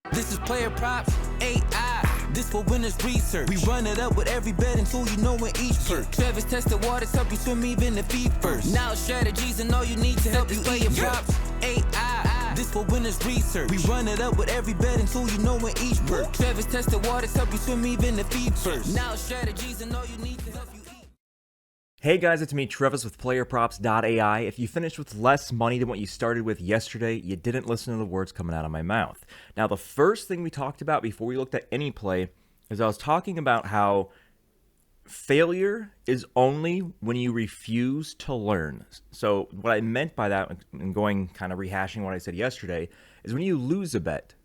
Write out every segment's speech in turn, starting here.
This is PlayerProps.ai. This for winners research. We run it up with every betting tool you know in each perk. Trevor's tested waters help you swim even if feet first. Now strategies and all you need to help you PlayerProps.ai. This for winners research. We run it up with every betting tool you know in each perk. Trevor's tested waters help you swim even if feet first. Now strategies and all you need to help you eat. Hey guys, it's me, Travis with PlayerProps.ai. If you finished with less money than what you started with yesterday, you didn't listen to the words coming out of my mouth. Now, the first thing we talked about before we looked at any play is I was talking about how failure is only when you refuse to learn. So what I meant by that, and going kind of rehashing what I said yesterday, is when you lose a bet,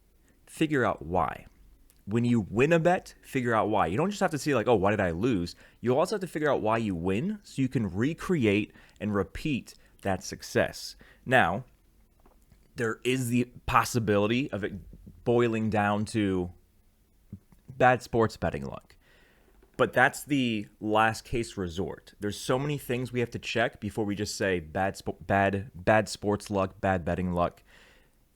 figure out why. When you win a bet, figure out why. You don't just have to see like, oh, why did I lose? You also have to figure out why you win so you can recreate and repeat that success. Now, there is the possibility of it boiling down to bad sports betting luck. But that's the last case resort. There's so many things we have to check before we just say bad sports luck, bad betting luck.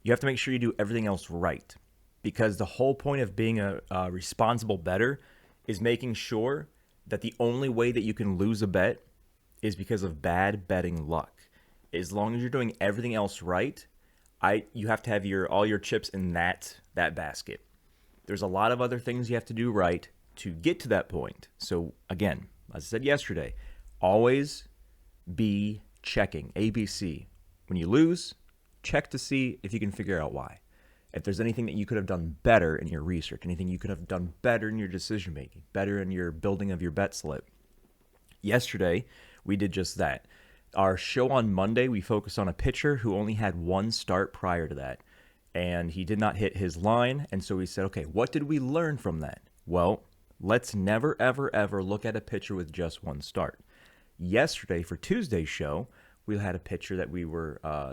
You have to make sure you do everything else right. Because the whole point of being a responsible bettor is making sure that the only way that you can lose a bet is because of bad betting luck. As long as you're doing everything else right, you have to have all your chips in that basket. There's a lot of other things you have to do right to get to that point. So again, as I said yesterday, always be checking. ABC. When you lose, check to see if you can figure out why. If there's anything that you could have done better in your research, anything you could have done better in your decision making, better in your building of your bet slip. Yesterday, we did just that. Our show on Monday, we focused on a pitcher who only had one start prior to that, and he did not hit his line. And so we said, okay, what did we learn from that? Well, let's never, ever, ever look at a pitcher with just one start. Yesterday, for Tuesday's show, we had a pitcher that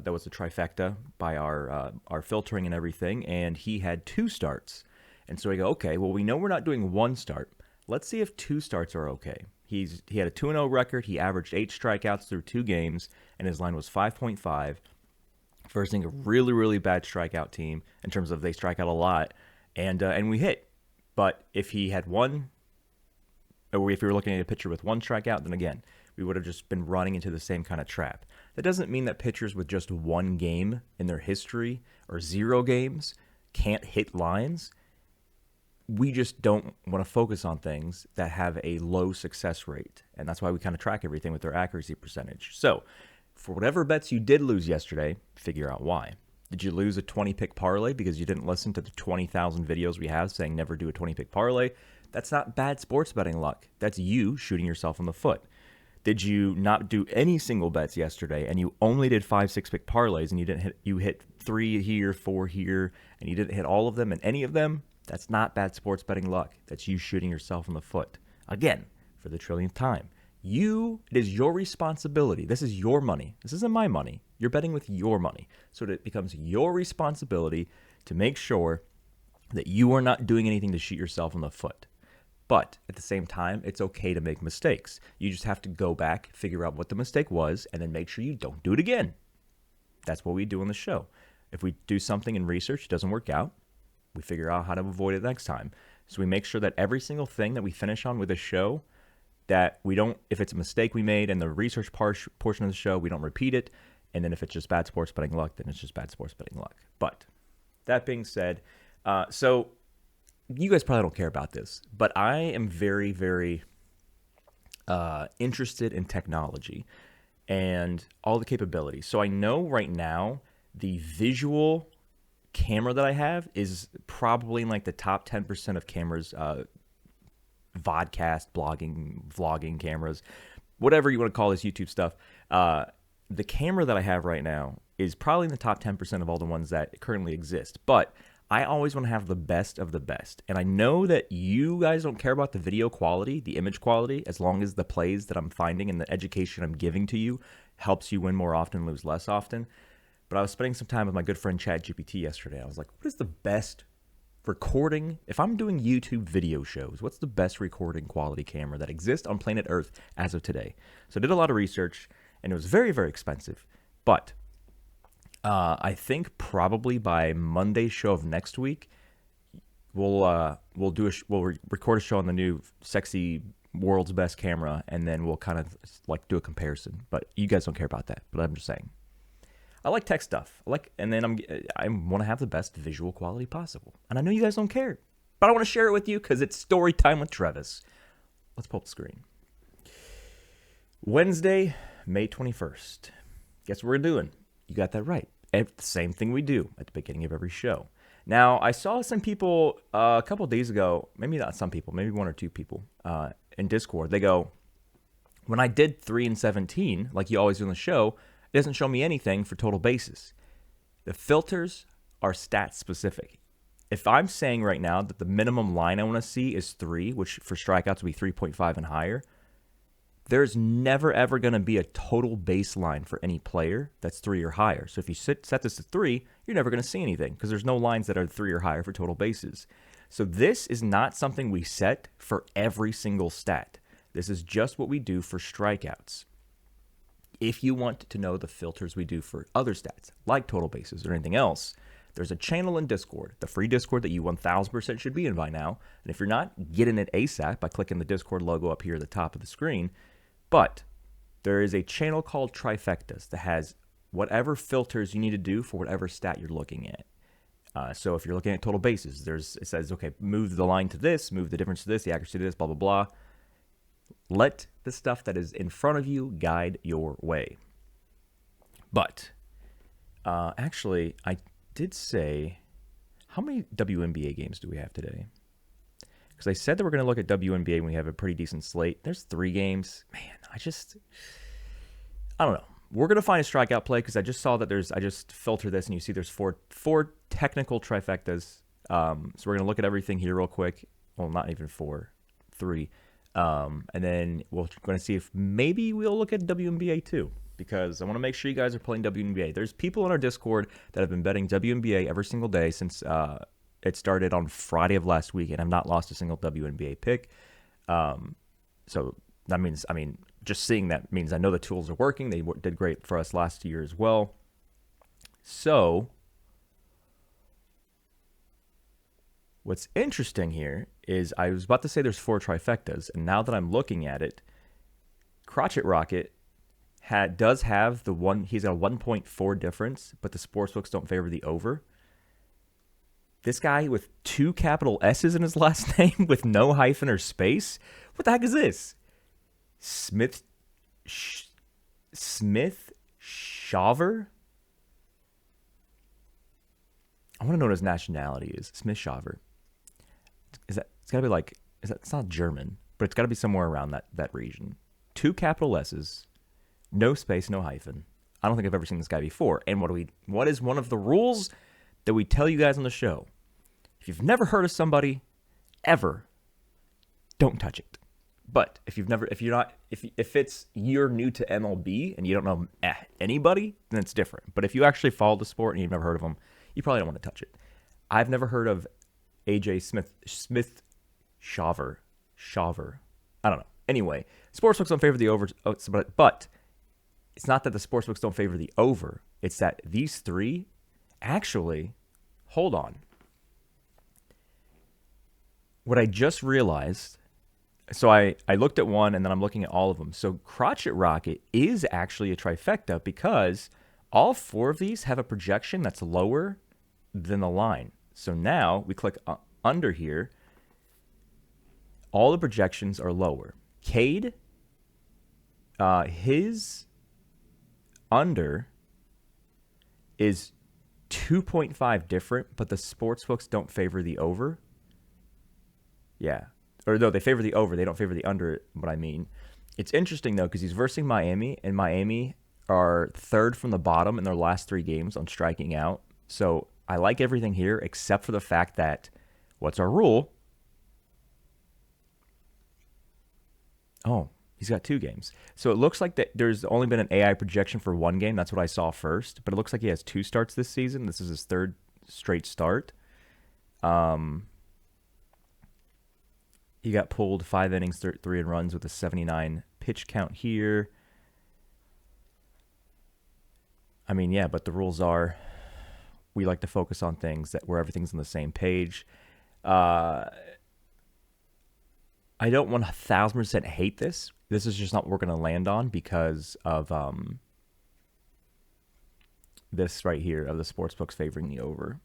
that was a trifecta by our filtering and everything, and he had two starts. And so we go, okay, well, we know we're not doing one start. Let's see if two starts are okay. He had a 2-0 record. He averaged 8 strikeouts through 2 games, and his line was 5.5. Versing a really, really bad strikeout team in terms of they strike out a lot, and we hit. But if he had one, or if we were looking at a pitcher with one strikeout, then again, we would have just been running into the same kind of trap. That doesn't mean that pitchers with just one game in their history or 0 games can't hit lines. We just don't want to focus on things that have a low success rate. And that's why we kind of track everything with their accuracy percentage. So for whatever bets you did lose yesterday, figure out why. Did you lose a 20-pick parlay because you didn't listen to the 20,000 videos we have saying never do a 20-pick parlay? That's not bad sports betting luck. That's you shooting yourself in the foot. Did you not do any single bets yesterday and you only did 5 6-pick parlays and you hit 3 here, 4 here, and you didn't hit all of them and any of them? That's not bad sports betting luck. That's you shooting yourself in the foot. Again, for the trillionth time, it is your responsibility. This is your money. This isn't my money. You're betting with your money. So it becomes your responsibility to make sure that you are not doing anything to shoot yourself in the foot. But at the same time, it's okay to make mistakes. You just have to go back, figure out what the mistake was, and then make sure you don't do it again. That's what we do on the show. If we do something in research, it doesn't work out, we figure out how to avoid it next time. So we make sure that every single thing that we finish on with a show, that we don't, if it's a mistake we made in the research portion of the show, we don't repeat it. And then if it's just bad sports betting luck, then it's just bad sports betting luck. But that being said, so you guys probably don't care about this, but I am very, very interested in technology and all the capabilities. So I know right now the visual camera that I have is probably in like the top 10% of cameras, vodcast, blogging, vlogging cameras, whatever you want to call this YouTube stuff. The camera that I have right now is probably in the top 10% of all the ones that currently exist. But I always want to have the best of the best. And I know that you guys don't care about the video quality, the image quality, as long as the plays that I'm finding and the education I'm giving to you helps you win more often, lose less often. But I was spending some time with my good friend ChatGPT yesterday. I was like, what is the best recording? If I'm doing YouTube video shows, what's the best recording quality camera that exists on planet Earth as of today? So I did a lot of research, and it was very, very expensive. But I think probably by Monday's show of next week, we'll record a show on the new sexy world's best camera, and then we'll kind of like do a comparison. But you guys don't care about that. But I'm just saying, I like tech stuff. And then I want to have the best visual quality possible. And I know you guys don't care, but I want to share it with you because it's story time with Travis. Let's pull up the screen. Wednesday, May 21st. Guess what we're doing? You got that right. The same thing we do at the beginning of every show. Now, I saw some people a couple of days ago, maybe not some people, maybe one or two people in Discord. They go, when I did 3 and 17, like you always do on the show, it doesn't show me anything for total bases. The filters are stat specific. If I'm saying right now that the minimum line I want to see is 3, which for strikeouts would be 3.5 and higher, there's never, ever going to be a total baseline for any player that's 3 or higher. So if you set this to 3, you're never going to see anything because there's no lines that are 3 or higher for total bases. So this is not something we set for every single stat. This is just what we do for strikeouts. If you want to know the filters we do for other stats, like total bases or anything else, there's a channel in Discord, the free Discord that you 1000% should be in by now. And if you're not, get in it ASAP by clicking the Discord logo up here at the top of the screen. But there is a channel called Trifectas that has whatever filters you need to do for whatever stat you're looking at. So if you're looking at total bases, it says, okay, move the line to this, move the difference to this, the accuracy to this, blah, blah, blah. Let the stuff that is in front of you guide your way. But actually, I did say, how many WNBA games do we have today? Because I said that we're going to look at WNBA when we have a pretty decent slate. There's 3 games. Man, I don't know. We're going to find a strikeout play because I just saw that I just filtered this and you see there's four technical trifectas. So we're going to look at everything here real quick. Well, not even 4, 3. And then we're going to see if maybe we'll look at WNBA too, because I want to make sure you guys are playing WNBA. There's people in our Discord that have been betting WNBA every single day since it started on Friday of last week, and I've not lost a single WNBA pick. So that means, just seeing that means I know the tools are working. They did great for us last year as well. So what's interesting here is I was about to say there's 4 trifectas, and now that I'm looking at it, Crotchet Rocket does have the one. He's got a 1.4 difference, but the sportsbooks don't favor the over. This guy with 2 capital S's in his last name with no hyphen or space. What the heck is this? Smith Shaver? I want to know what his nationality is. Smith Shaver. It's got to be like, it's not German, but it's got to be somewhere around that region. 2 capital S's, no space, no hyphen. I don't think I've ever seen this guy before. And what is one of the rules that we tell you guys on the show? If you've never heard of somebody ever, don't touch it. But if you're new to MLB and you don't know anybody, then it's different. But if you actually follow the sport and you've never heard of them, you probably don't want to touch it. I've never heard of AJ Smith Shaver. I don't know. Anyway, sportsbooks don't favor the over, but it's not that the sportsbooks don't favor the over. It's that these 3 actually, hold on. What I just realized, so I looked at one and then I'm looking at all of them. So Crotchet Rocket is actually a trifecta because all 4 of these have a projection that's lower than the line. So now we click under here. All the projections are lower. Cade, his under is 2.5 different, but the sportsbooks don't favor the over. Yeah. Or no, they favor the over. They don't favor the under, what I mean. It's interesting, though, because he's versing Miami, and Miami are 3rd from the bottom in their last 3 games on striking out. So I like everything here, except for the fact that, what's our rule? Oh, he's got 2 games. So it looks like that there's only been an AI projection for 1 game. That's what I saw first. But it looks like he has 2 starts this season. This is his 3rd straight start. He got pulled 5 innings, 3 runs with a 79 pitch count here. Yeah, but the rules are we like to focus on things where everything's on the same page. I don't 1000% hate this. This is just not what we're going to land on because of this right here of the sportsbooks favoring the over.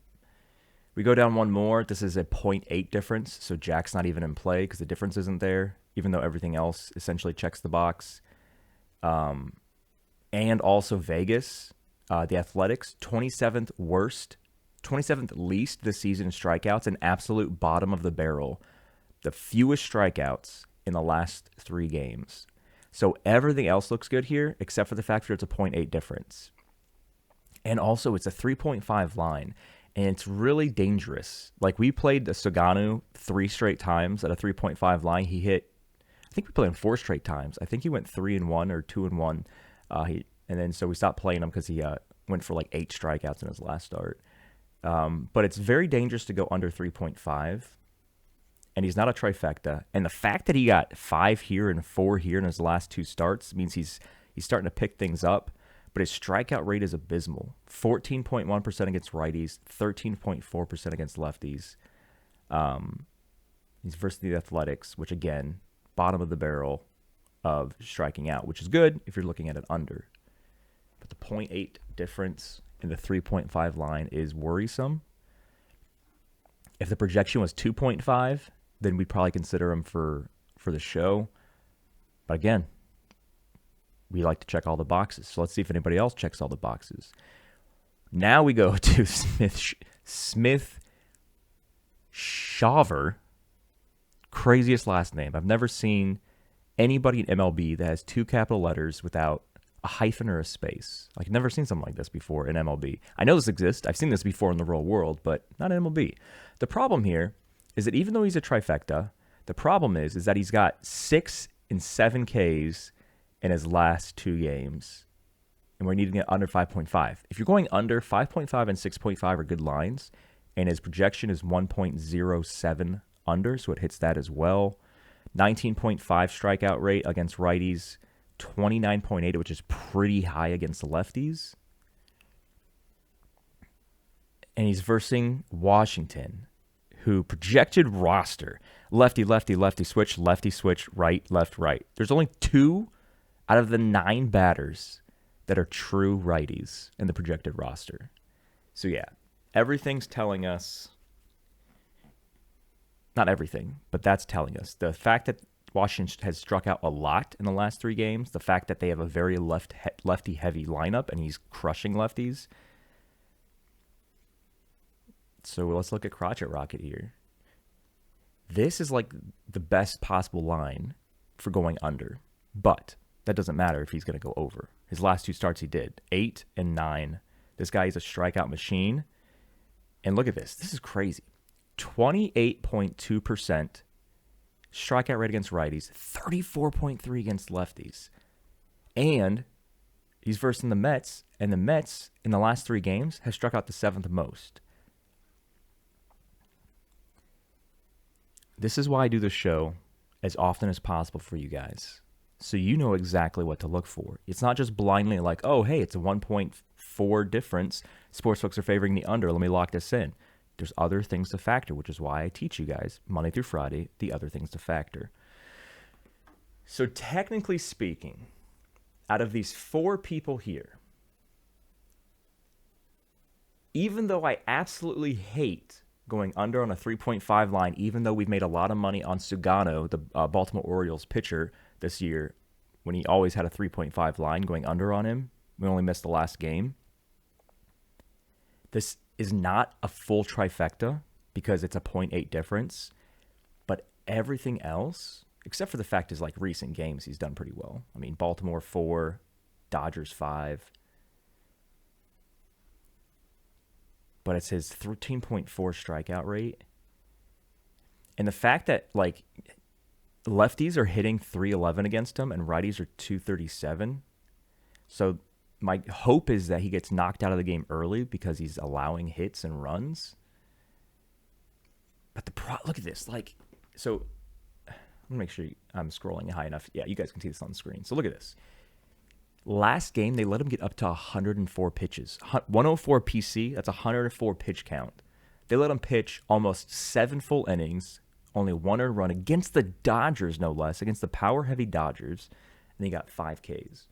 We go down one more. This is a 0.8 difference, so Jack's not even in play because the difference isn't there, even though everything else essentially checks the box. And also Vegas, the Athletics, 27th worst, 27th least this season in strikeouts, and absolute bottom of the barrel. The fewest strikeouts in the last 3 games. So everything else looks good here, except for the fact that it's a 0.8 difference. And also, it's a 3.5 line, and it's really dangerous. Like, we played the Suganu 3 straight times at a 3.5 line. He hit, I think we played him 4 straight times. I think he went 3-1 or 2-1. And then so we stopped playing him because he went for like 8 strikeouts in his last start. But it's very dangerous to go under 3.5. And he's not a trifecta. And the fact that he got 5 here and 4 here in his last 2 starts means he's starting to pick things up. But his strikeout rate is abysmal. 14.1% against righties, 13.4% against lefties. He's versus the Athletics, which again, bottom of the barrel of striking out, which is good if you're looking at it under. But the 0.8 difference in the 3.5 line is worrisome. If the projection was 2.5, then we'd probably consider him for the show. But again, we like to check all the boxes. So let's see if anybody else checks all the boxes. Now we go to Smith Shaver. Craziest last name. I've never seen anybody in MLB that has 2 capital letters without a hyphen or a space. I've never seen something like this before in MLB. I know this exists. I've seen this before in the real world, but not in MLB. The problem here is that even though he's a trifecta, the problem is that he's got 6 and 7 Ks in his last 2 games, and we're needing it under 5.5. If you're going under, 5.5 and 6.5 are good lines, and his projection is 1.07 under, so it hits that as well. 19.5 strikeout rate against righties, 29.8, which is pretty high against the lefties. And he's versing Washington, who projected roster, lefty, lefty, lefty switch, right, left, right. There's only 2 out of the 9 batters that are true righties in the projected roster. So yeah, everything's telling us, not everything, but that's telling us. The fact that Washington has struck out a lot in the last 3 games, the fact that they have a very lefty-heavy lineup and he's crushing lefties. So let's look at Crotchet Rocket here. This is like the best possible line for going under, but that doesn't matter if he's going to go over. His last 2 starts he did, 8 and 9. This guy is a strikeout machine. And look at this. This is crazy. 28.2% strikeout rate against righties, 34.3 against lefties. And he's versing the Mets, and the Mets in the last 3 games have struck out the 7th most. This is why I do the show as often as possible for you guys, so you know exactly what to look for. It's not just blindly like, oh, hey, it's a 1.4 difference. Sportsbooks are favoring the under. Let me lock this in. There's other things to factor, which is why I teach you guys Monday through Friday the other things to factor. So technically speaking, out of these 4 people here, even though I absolutely hate going under on a 3.5 line, even though we've made a lot of money on Sugano, the Baltimore Orioles pitcher this year, when he always had a 3.5 line, going under on him, we only missed the last game. This is not a full trifecta because it's a 0.8 difference, but everything else, except for the fact is like recent games, he's done pretty well. I mean, Baltimore 4, Dodgers 5. But it's his 13.4 strikeout rate. And the fact that, like, lefties are hitting 311 against him and righties are 237. So my hope is that he gets knocked out of the game early because he's allowing hits and runs. But look at this. Like, so I'm going to make sure I'm scrolling high enough. Yeah, you guys can see this on the screen. So look at this. Last game, they let him get up to 104 pitches. 104 PC, that's 104 pitch count. They let him pitch almost 7 full innings, only 1 earned run against the Dodgers, no less, against the power-heavy Dodgers, and he got 5 Ks.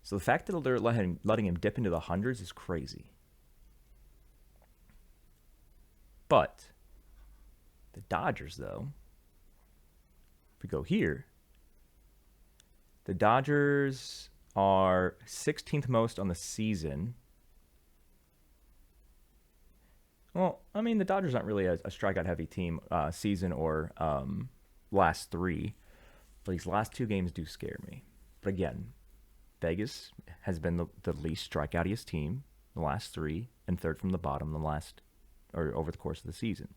So the fact that they're letting him dip into the hundreds is crazy. But the Dodgers, though, if we go here, the Dodgers are 16th most on the season. Well, I mean, the Dodgers aren't really a strikeout-heavy team season or last 3. But these last 2 games do scare me. But again, Vegas has been the least strikeoutiest team the last 3 and third from the bottom over the course of the season.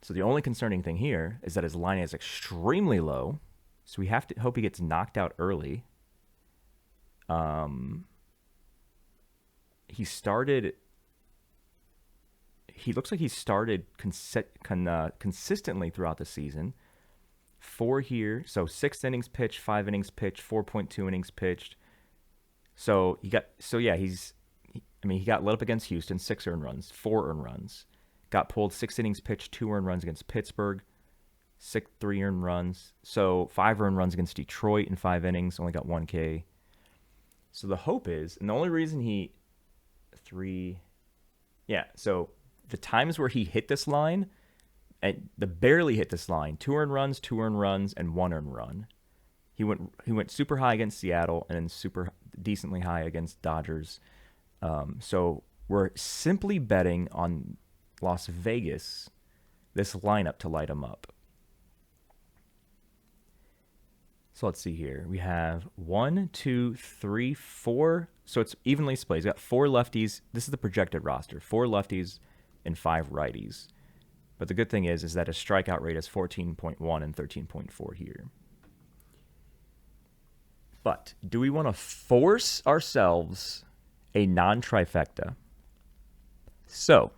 So the only concerning thing here is that his line is extremely low. So we have to hope he gets knocked out early. He looks like he started consistently throughout the season. 4 here, so 6 innings pitched, 5 innings pitched, 4.2 innings pitched. So he got lit up against Houston, 6 earned runs, 4 earned runs. Got pulled 6 innings pitched, 2 earned runs against Pittsburgh, 3 earned runs. So 5 earned runs against Detroit in 5 innings, only got 1 K. So the hope is, and the only reason so the times where he hit this line, and barely hit this line, 2 earned runs, 2 earned runs, and 1 earned run. He went super high against Seattle and then super decently high against Dodgers. So we're simply betting on Las Vegas, this lineup to light him up. So let's see here. We have 1, 2, 3, 4. So it's evenly split. He's got 4 lefties. This is the projected roster. 4 lefties and 5 righties. But the good thing is that his strikeout rate is 14.1 and 13.4 here. But do we want to force ourselves a non-trifecta? So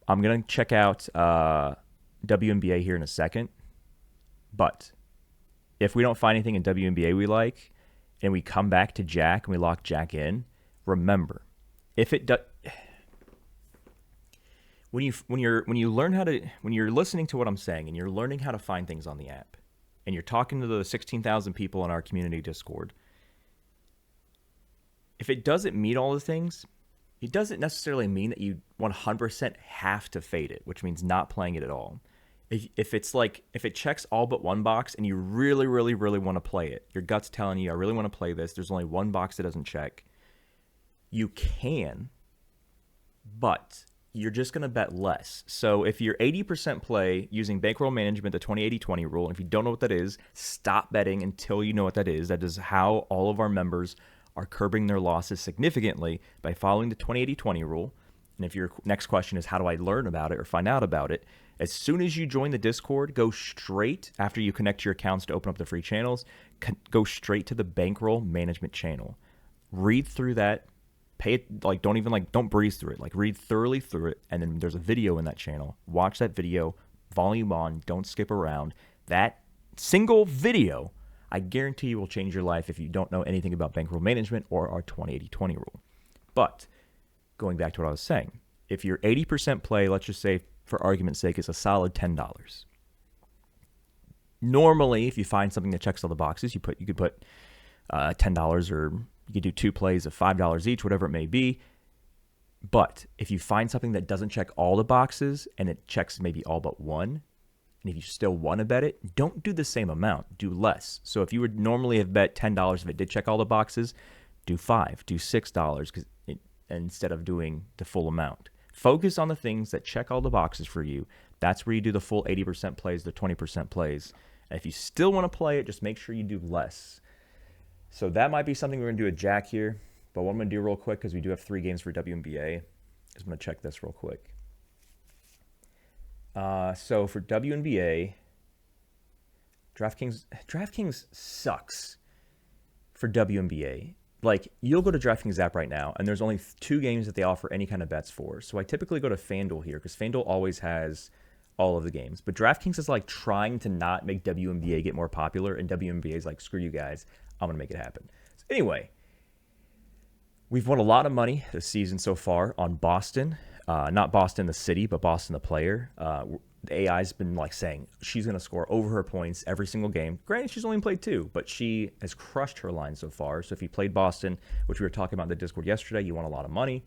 I'm going to check out WNBA here in a second. But if we don't find anything in WNBA we like, and we come back to Jack and we lock Jack in, remember, if it does, when you're listening to what I'm saying and you're learning how to find things on the app, and you're talking to the 16,000 people in our community Discord, if it doesn't meet all the things, it doesn't necessarily mean that you 100% have to fade it, which means not playing it at all. If it checks all but one box and you really, really, really want to play it, your gut's telling you, I really want to play this, there's only one box that doesn't check, you can, but you're just going to bet less. So if you're 80% play using bankroll management, the 20-80-20 rule, and if you don't know what that is, stop betting until you know what that is. That is how all of our members are curbing their losses significantly, by following the 20-80-20 rule. And if your next question is, how do I learn about it or find out about it? As soon as you join the Discord, go straight, after you connect your accounts to open up the free channels, go straight to the bankroll management channel. Read through that. Don't breeze through it. Read thoroughly through it, and then there's a video in that channel. Watch that video, volume on, don't skip around. That single video, I guarantee you, will change your life if you don't know anything about bankroll management or our 20-80-20 rule. But going back to what I was saying, if you're 80% play, let's just say, for argument's sake, it's a solid $10. Normally, if you find something that checks all the boxes, you could put $10, or you could do 2 plays of $5 each, whatever it may be. But if you find something that doesn't check all the boxes and it checks maybe all but one, and if you still want to bet it, don't do the same amount, do less. So if you would normally have bet $10 if it did check all the boxes, do $5, do $6 instead of doing the full amount. Focus on the things that check all the boxes for you. That's where you do the full 80% plays, the 20% plays. And if you still want to play it, just make sure you do less. So that might be something we're going to do with Jack here. But what I'm going to do real quick, because we do have 3 games for WNBA, is I'm going to check this real quick. So for WNBA, DraftKings sucks for WNBA. You'll go to DraftKings app right now, and there's only 2 games that they offer any kind of bets for. So I typically go to FanDuel here, because FanDuel always has all of the games. But DraftKings is trying to not make WNBA get more popular, and WNBA is screw you guys, I'm going to make it happen. So anyway, we've won a lot of money this season so far on Boston. not Boston the city, but Boston the player. The AI's been like saying she's going to score over her points every single game. Granted, she's only played 2, but she has crushed her line so far. So if you played Boston, which we were talking about in the Discord yesterday, you won a lot of money.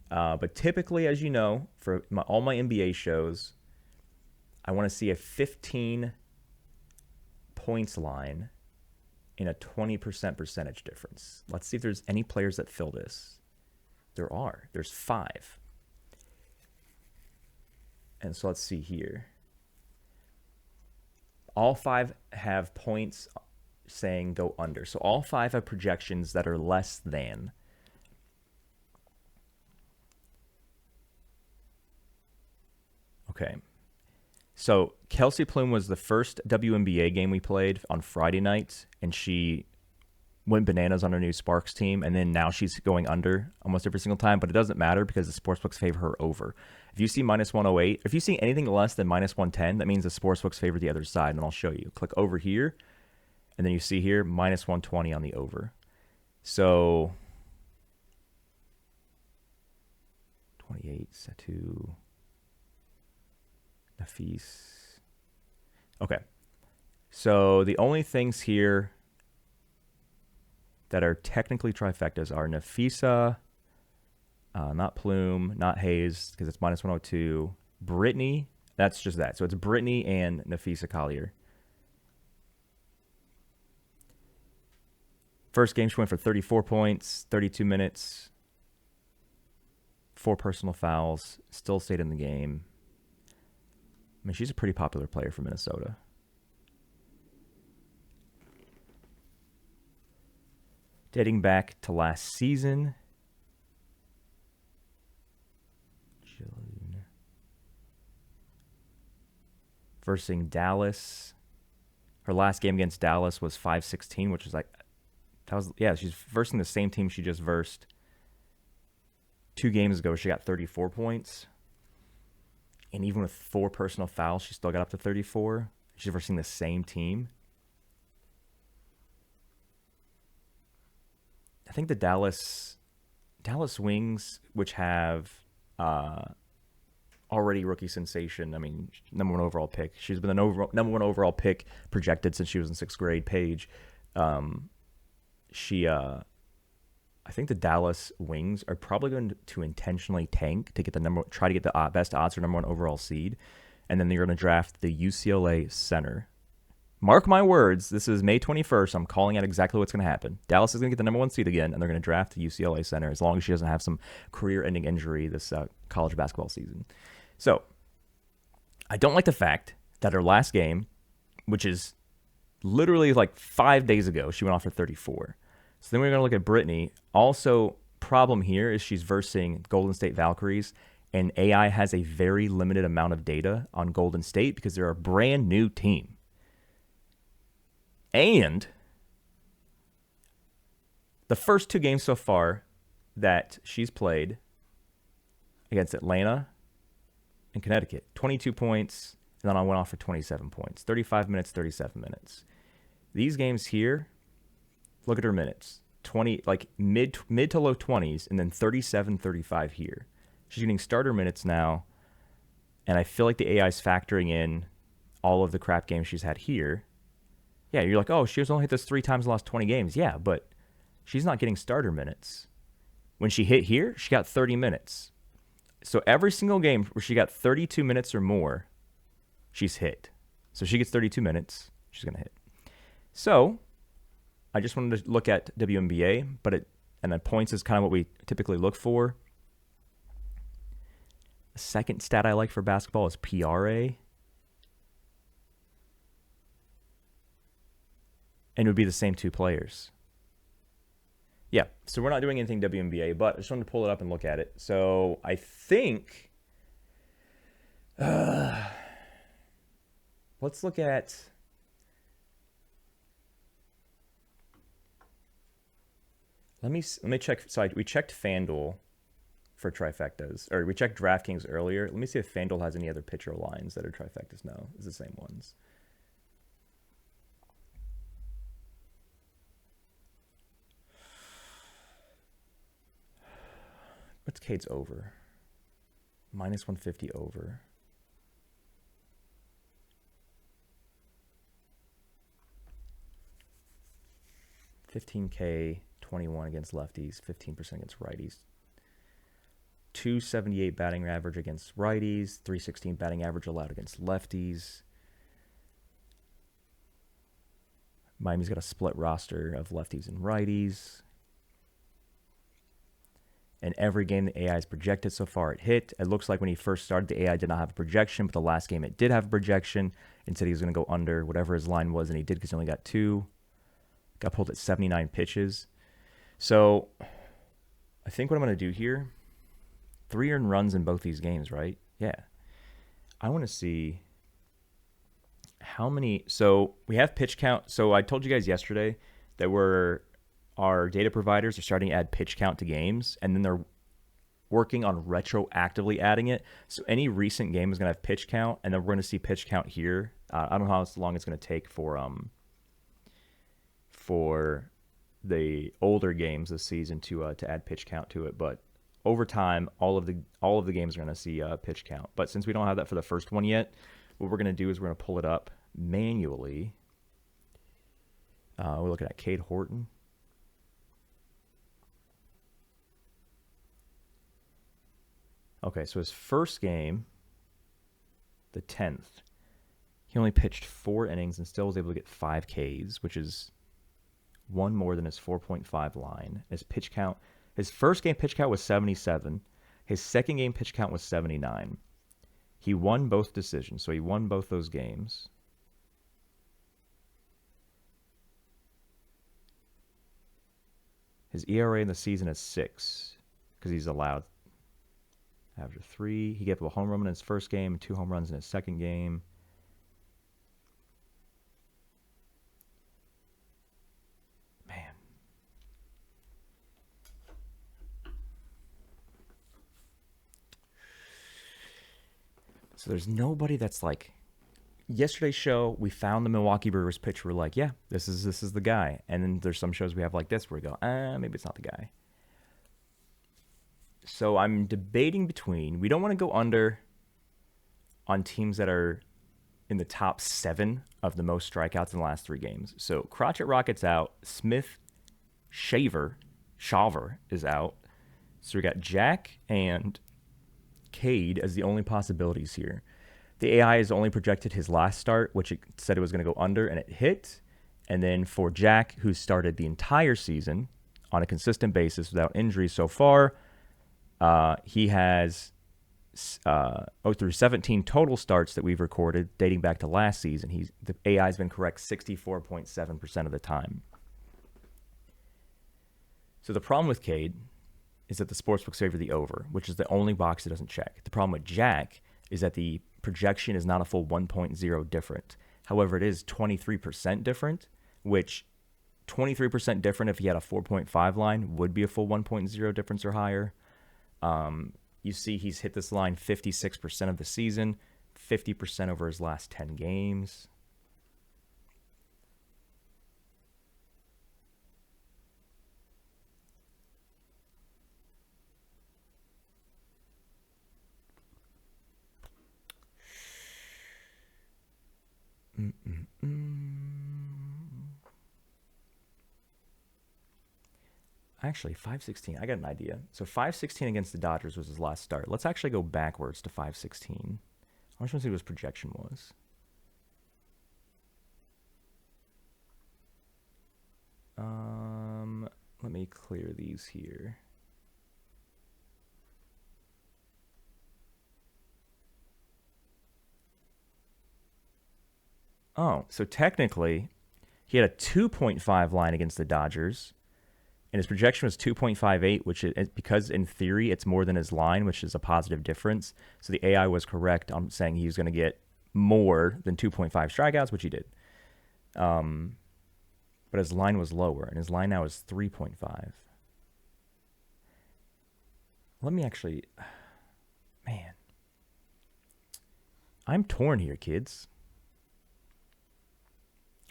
But typically, as you know, for all my NBA shows, I want to see a 15 points line in a 20% percentage difference. Let's see if there's any players that fill this. There are. There's 5. And so let's see here. All 5 have points saying go under. So all 5 have projections that are less than. Okay. So Kelsey Plum was the first WNBA game we played on Friday night, and she went bananas on her new Sparks team, and then now she's going under almost every single time, but it doesn't matter because the sportsbooks favor her over. If you see minus 108, if you see anything less than minus 110, that means the sportsbooks favor the other side, and I'll show you. Click over here, and then you see here minus 120 on the over. So 28, Satu, Nafis. Okay. So the only things here that are technically trifectas are Nafisa, not Plume, not Hayes, because it's minus 102. Brittany, that's just that. So it's Brittany and Nafisa Collier. First game, she went for 34 points, 32 minutes, 4 personal fouls, still stayed in the game. I mean, she's a pretty popular player for Minnesota. Dating back to last season. June. Versing Dallas. Her last game against Dallas was 5-16, which is like, that was, yeah, she's versing the same team she just versed 2 games ago. She got 34 points. And even with 4 personal fouls, she still got up to 34. She's versing the same team. I think the Dallas Wings, which have already rookie sensation, I mean, number 1 overall pick. She's been the number 1 overall pick projected since she was in 6th grade, Paige. I think the Dallas Wings are probably going to intentionally tank to get try to get the best odds for number 1 overall seed, and then they're going to draft the UCLA center. Mark my words, this is May 21st. I'm calling out exactly what's going to happen. Dallas is going to get the number 1 seed again, and they're going to draft the UCLA center as long as she doesn't have some career-ending injury this college basketball season. So, I don't like the fact that her last game, which is literally like 5 days ago, she went off for 34. So then we're going to look at Brittany. Also, problem here is she's versing Golden State Valkyries, and AI has a very limited amount of data on Golden State because they're a brand new team. And the first 2 games so far that she's played against Atlanta and Connecticut, 22 points, and then I went off for 27 points, 35 minutes, 37 minutes. These games here, look at her minutes, 20, like mid to low 20s, and then 37, 35 here. She's getting starter minutes now, and I feel like the AI is factoring in all of the crap games she's had here. Yeah, you're like, oh, she was only hit this 3 times in the last 20 games. Yeah, but she's not getting starter minutes. When she hit here, she got 30 minutes. So every single game where she got 32 minutes or more, she's hit. So she gets 32 minutes, she's going to hit. So I just wanted to look at WNBA, and then points is kind of what we typically look for. The second stat I like for basketball is PRA. And it would be the same 2 players. Yeah, so we're not doing anything WNBA, but I just wanted to pull it up and look at it. So I think, let's look at, let me check. So we checked FanDuel for trifectas, or we checked DraftKings earlier. Let me see if FanDuel has any other pitcher lines that are trifectas. No, it's the same ones. What's Kate's over? Minus 150 over. $15K, 21 against lefties, 15% against righties. 278 batting average against righties, 316 batting average allowed against lefties. Miami's got a split roster of lefties and righties. And every game the AI is projected so far, it hit. It looks like when he first started, the AI did not have a projection, but the last game it did have a projection and said he was going to go under whatever his line was, and he did because he only got 2. Got pulled at 79 pitches. So I think what I'm going to do here, 3 earned runs in both these games, right? Yeah. I want to see how many. So we have pitch count. So I told you guys yesterday that our data providers are starting to add pitch count to games, and then they're working on retroactively adding it. So any recent game is going to have pitch count, and then we're going to see pitch count here. I don't know how long it's going to take for the older games this season to add pitch count to it, but over time, all of the games are going to see pitch count. But since we don't have that for the first one yet, what we're going to do is we're going to pull it up manually. We're looking at Cade Horton. Okay, so his first game, the 10th, he only pitched 4 innings and still was able to get 5 Ks, which is 1 more than his 4.5 line. His pitch count, his first game pitch count was 77. His second game pitch count was 79. He won both decisions, so he won both those games. His ERA in the season is 6 because he's allowed average of 3. He gave up a home run in his first game, 2 home runs in his second game. Man. So there's nobody that's like, yesterday's show, we found the Milwaukee Brewers pitcher. We're like, yeah, this is the guy. And then there's some shows we have like this where we go, maybe it's not the guy. So I'm debating between, we don't want to go under on teams that are in the top 7 of the most strikeouts in the last 3 games. So Crotchet Rocket's out. Smith Shaver is out. So we got Jack and Cade as the only possibilities here. The AI has only projected his last start, which it said it was going to go under, and it hit. And then for Jack, who started the entire season on a consistent basis without injuries so far, he has through 17 total starts that we've recorded dating back to last season. The AI has been correct 64.7% of the time. So the problem with Cade is that the sportsbooks favor the over, which is the only box it doesn't check. The problem with Jack is that the projection is not a full 1.0 different. However, it is 23% different, which 23% different if he had a 4.5 line would be a full 1.0 difference or higher. You see he's hit this line 56% of the season, 50% over his last 10 games. Actually, 516. I got an idea. So 516 against the Dodgers was his last start. Let's actually go backwards to 516. I just want to see what his projection was. Let me clear these here. Oh, so technically, he had a 2.5 line against the Dodgers, and his projection was 2.58, which is because in theory it's more than his line, which is a positive difference. So the AI was correct on saying he was going to get more than 2.5 strikeouts, which he did. But his line was lower, and his line now is 3.5. Let me actually, man, I'm torn here, kids.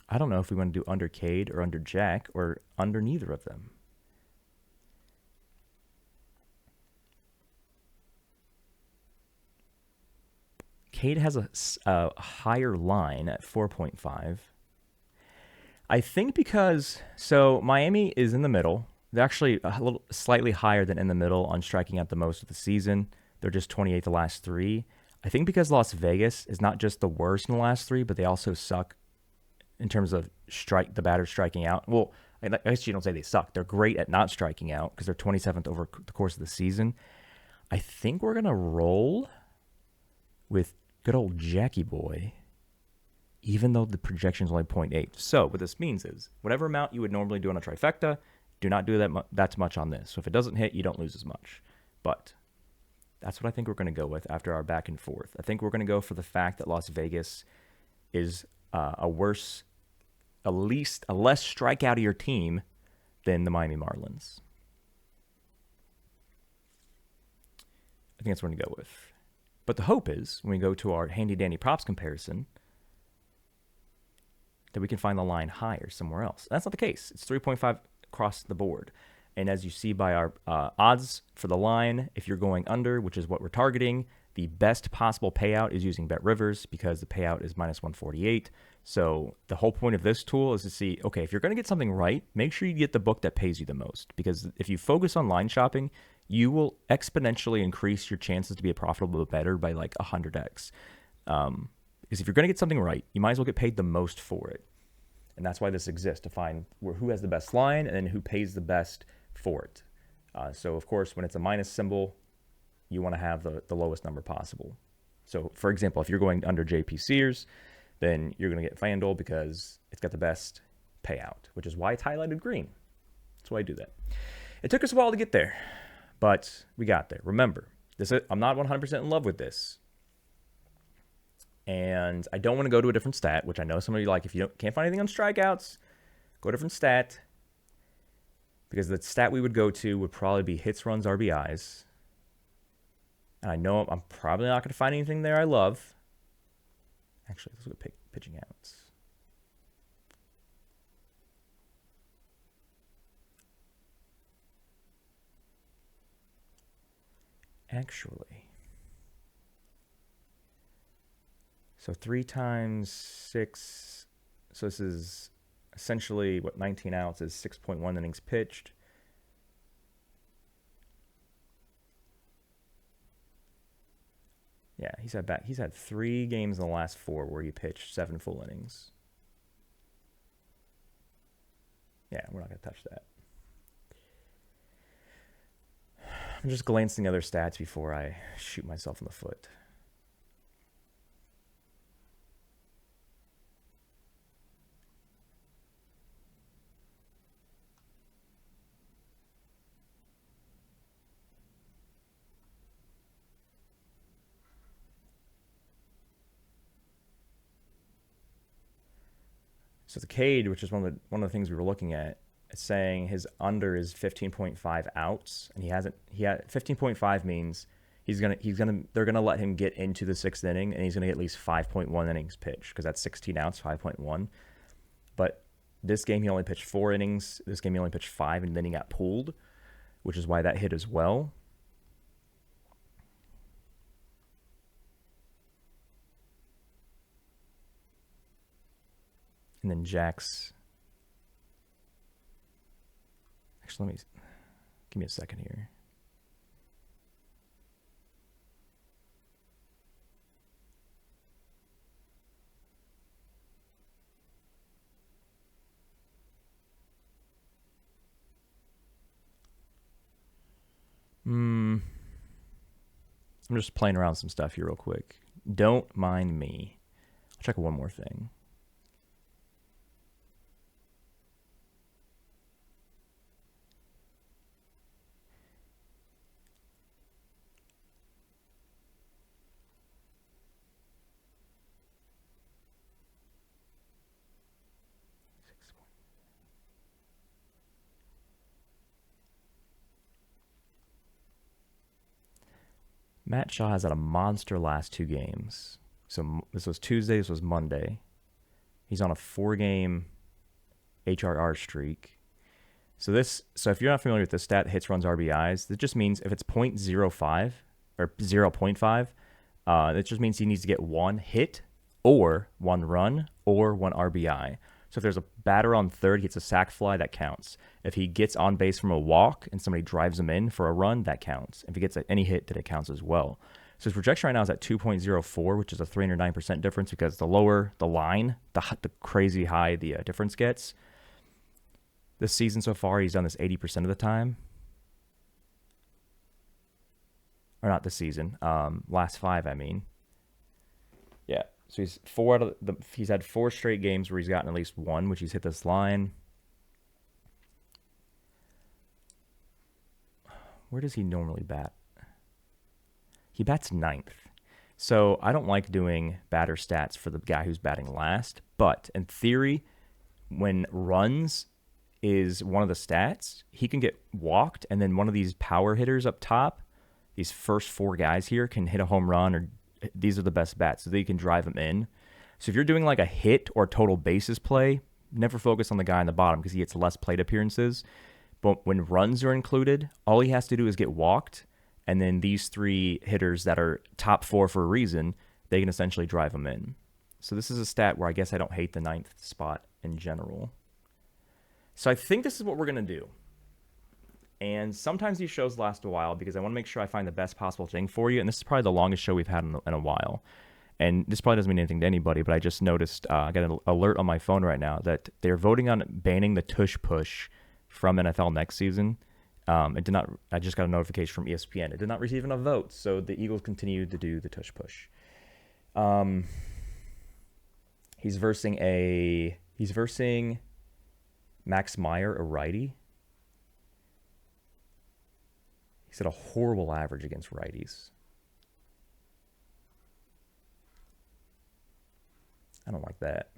I don't know if we want to do under Cade or under Jack or under neither of them. Cade has a higher line at 4.5. I think because, so Miami is in the middle. They're actually a little slightly higher than in the middle on striking out the most of the season. They're just 28th the last 3. I think because Las Vegas is not just the worst in the last 3, but they also suck in terms of the batters striking out. Well, I guess you don't say they suck. They're great at not striking out because they're 27th over the course of the season. I think we're going to roll with good old Jackie Boy, even though the projection is only 0.8. So what this means is whatever amount you would normally do on a trifecta, do not do that much on this. So if it doesn't hit, you don't lose as much. But that's what I think we're going to go with after our back and forth. I think we're going to go for the fact that Las Vegas is a less strikeout-ier team than the Miami Marlins. I think that's what we're going to go with. But the hope is, when we go to our handy-dandy props comparison, that we can find the line higher somewhere else. That's not the case. It's 3.5 across the board. And as you see by our odds for the line, if you're going under, which is what we're targeting, the best possible payout is using Bet Rivers because the payout is minus 148. So the whole point of this tool is to see, okay, if you're going to get something right, make sure you get the book that pays you the most. Because if you focus on line shopping, you will exponentially increase your chances to be a profitable bettor by like 100x. Because if you're going to get something right, you might as well get paid the most for it. And that's why this exists, to find who has the best line and then who pays the best for it. So, of course, when it's a minus symbol, you want to have the lowest number possible. So, for example, if you're going under JP Sears, then you're going to get FanDuel because it's got the best payout, which is why it's highlighted green. That's why I do that. It took us a while to get there, but we got there. Remember, I'm not 100% in love with this. And I don't want to go to a different stat, which I know some of you like. If you can't find anything on strikeouts, go to a different stat. Because the stat we would go to would probably be hits, runs, RBIs. And I know I'm probably not going to find anything there I love. Actually, let's look at pitching outs. Actually, so 3 times 6, so this is essentially what 19 outs is 6.1 innings pitched. Yeah, he's had 3 games in the last 4 where he pitched 7 full innings. Yeah, we're not going to touch that. I'm just glancing other stats before I shoot myself in the foot. So the Cade, which is one of the things we were looking at, is saying his under is 15.5 outs, and he had 15.5 means they're gonna let him get into the 6th inning, and he's gonna get at least 5.1 innings pitched because that's 16 outs, 5.1. But this game he only pitched 4 innings. This game he only pitched 5, and then he got pulled, which is why that hit as well. And then Jack's. Actually, give me a second here. I'm just playing around with some stuff here real quick. Don't mind me. I'll check one more thing. Matt Shaw has had a monster last 2 games. So this was Tuesday, this was Monday. He's on a 4-game HRR streak. So if you're not familiar with this stat, hits, runs, RBIs, that just means if it's 0.05 or 0.5, It just means he needs to get 1 hit or 1 run or 1 RBI. So if there's a batter on third, he gets a sac fly, that counts. If he gets on base from a walk and somebody drives him in for a run, that counts. If he gets any hit, then it counts as well. So his projection right now is at 2.04, which is a 309% difference, because the lower the line, the crazy high the difference gets. This season so far, he's done this 80% of the time. Or not this season, last 5, I mean. Yeah, so he's had 4 straight games where he's gotten at least 1, which he's hit this line. Where does he normally bat? He bats 9th. So I don't like doing batter stats for the guy who's batting last, but in theory, when runs is one of the stats, he can get walked, and then one of these power hitters up top, these first 4 guys here, can hit a home run, or these are the best bats, so they can drive them in. So if you're doing like a hit or total bases play, never focus on the guy on the bottom because he gets less plate appearances. But when runs are included, all he has to do is get walked, and then these 3 hitters that are top 4 for a reason, they can essentially drive them in. So this is a stat where I guess I don't hate the 9th spot in general. So I think this is what we're going to do. And sometimes these shows last a while because I want to make sure I find the best possible thing for you. And this is probably the longest show we've had in a while. And this probably doesn't mean anything to anybody, but I just noticed, I got an alert on my phone right now that they're voting on banning the tush push from NFL next season. It did not. I just got a notification from ESPN. It did not receive enough votes, so the Eagles continue to do the tush push. He's versing Max Meyer, a righty. He's at a horrible average against righties. I don't like that.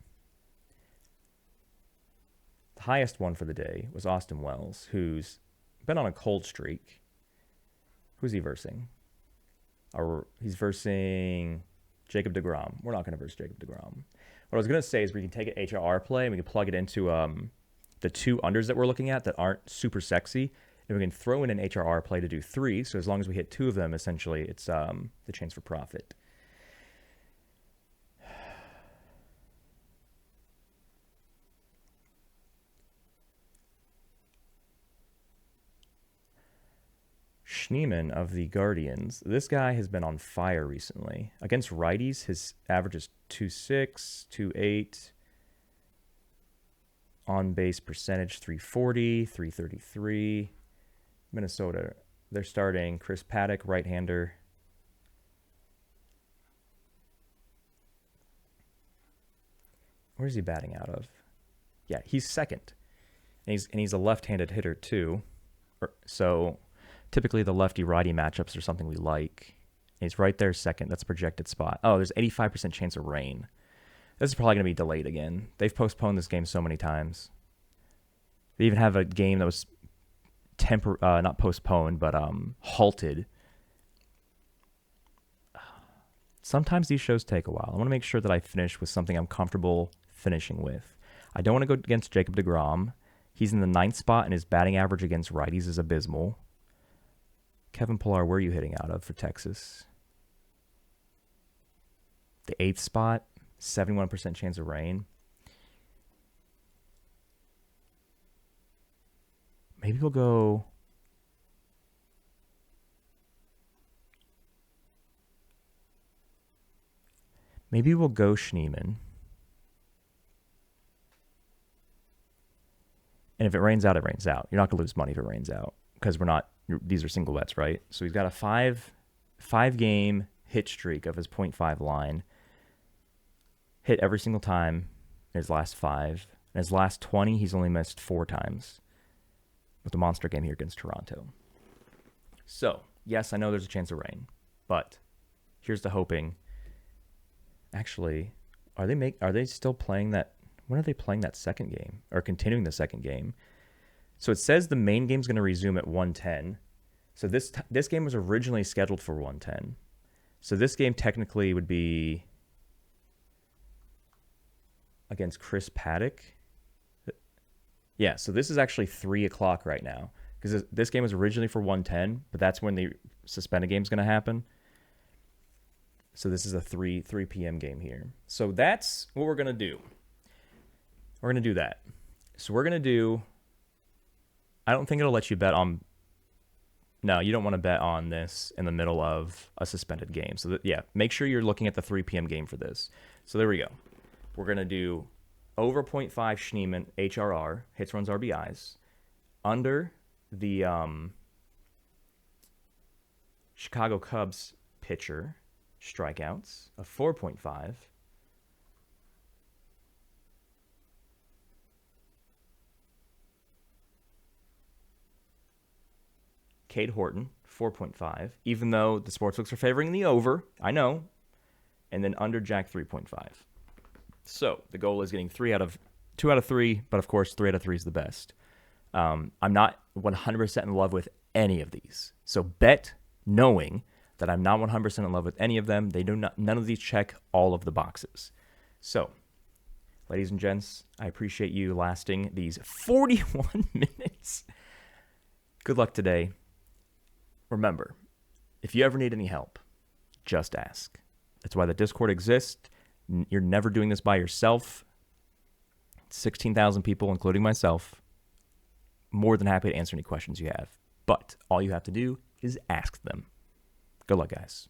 The highest one for the day was Austin Wells, who's been on a cold streak. Who's he versing? He's versing Jacob deGrom. We're not going to verse Jacob deGrom. What I was going to say is we can take an HRR play and we can plug it into the 2 unders that we're looking at that aren't super sexy. And we can throw in an HRR play to do 3. So as long as we hit 2 of them, essentially, it's the chance for profit. Schneemann of the Guardians. This guy has been on fire recently. Against righties, his average is 2.6, 2.8. On base percentage 340, 333. Minnesota, they're starting Chris Paddock, right-hander. Where's he batting out of? Yeah, he's second. And he's a left-handed hitter too. So typically the lefty-righty matchups are something we like. And he's right there second. That's a projected spot. Oh, there's 85% chance of rain. This is probably going to be delayed again. They've postponed this game so many times. They even have a game that was not postponed, but halted. Sometimes these shows take a while. I want to make sure that I finish with something I'm comfortable finishing with. I don't want to go against Jacob deGrom. He's in the 9th spot, and his batting average against righties is abysmal. Kevin Pillar, where are you hitting out of for Texas? The 8th spot, 71% chance of rain. Maybe we'll go... Maybe we'll go Schneemann. And if it rains out, it rains out. You're not going to lose money if it rains out because these are single bets, right? So he's got a five game hit streak of his 0.5 line. Hit every single time in his last 5. In his last 20, he's only missed 4 times with the monster game here against Toronto. So, yes, I know there's a chance of rain, but here's the hoping. Actually, are they still playing that? When are they playing that second game or continuing the second game? So it says the main game's going to resume at 1:10. So this game was originally scheduled for 1:10. So this game technically would be against Chris Paddock. Yeah, so this is actually 3 o'clock right now because this game was originally for 1:10, but that's when the suspended game's going to happen. So this is a 3 p.m. game here. So that's what we're going to do. We're going to do that. So we're going to do, I don't think it'll let you bet on, no, you don't want to bet on this in the middle of a suspended game. So yeah, make sure you're looking at the 3 p.m. game for this. So there we go. We're going to do over 0.5 Schneemann HRR, hits, runs, RBIs, under the Chicago Cubs pitcher strikeouts of 4.5. Cade Horton, 4.5, even though the sportsbooks are favoring the over, I know, and then under Jack, 3.5. So the goal is getting 2 out of 3, but of course 3 out of 3 is the best. I'm not 100% in love with any of these, so bet knowing that I'm not 100% in love with any of them. None of these check all of the boxes. So, ladies and gents, I appreciate you lasting these 41 minutes. Good luck today. Remember, if you ever need any help, just ask. That's why the Discord exists. You're never doing this by yourself. 16,000 people, including myself. More than happy to answer any questions you have. But all you have to do is ask them. Good luck, guys.